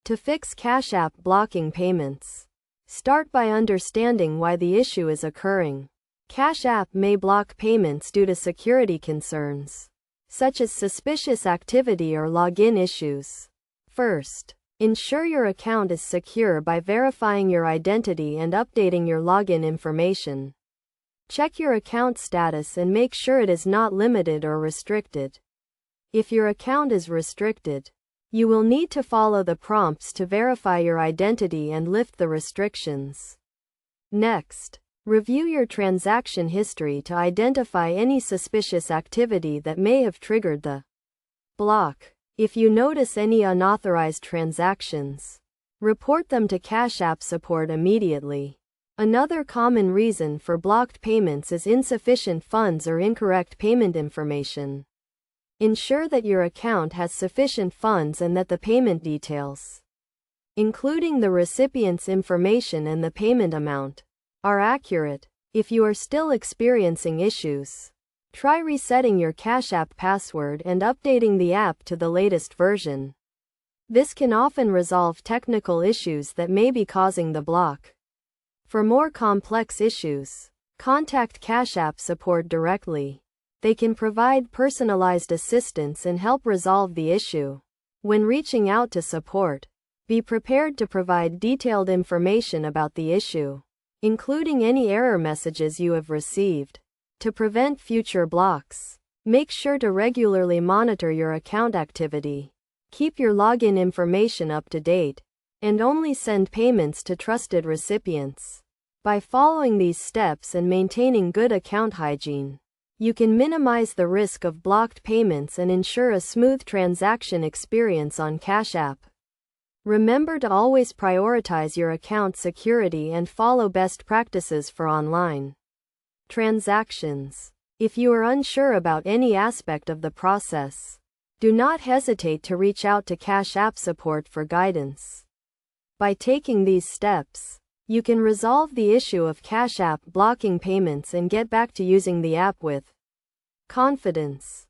To fix Cash App blocking payments, start by understanding why the issue is occurring. Cash App may block payments due to security concerns, such as suspicious activity or login issues. First, ensure your account is secure by verifying your identity and updating your login information. Check your account status and make sure it is not limited or restricted. If your account is restricted, you will need to follow the prompts to verify your identity and lift the restrictions. Next, review your transaction history to identify any suspicious activity that may have triggered the block. If you notice any unauthorized transactions, report them to Cash App support immediately. Another common reason for blocked payments is insufficient funds or incorrect payment information. Ensure that your account has sufficient funds and that the payment details, including the recipient's information and the payment amount, are accurate. If you are still experiencing issues, try resetting your Cash App password and updating the app to the latest version. This can often resolve technical issues that may be causing the block. For more complex issues, contact Cash App support directly. They can provide personalized assistance and help resolve the issue. When reaching out to support, be prepared to provide detailed information about the issue, including any error messages you have received. To prevent future blocks, make sure to regularly monitor your account activity. Keep your login information up to date, and only send payments to trusted recipients. By following these steps and maintaining good account hygiene, you can minimize the risk of blocked payments and ensure a smooth transaction experience on Cash App. Remember to always prioritize your account security and follow best practices for online transactions. If you are unsure about any aspect of the process, do not hesitate to reach out to Cash App support for guidance. By taking these steps, you can resolve the issue of Cash App blocking payments and get back to using the app with confidence.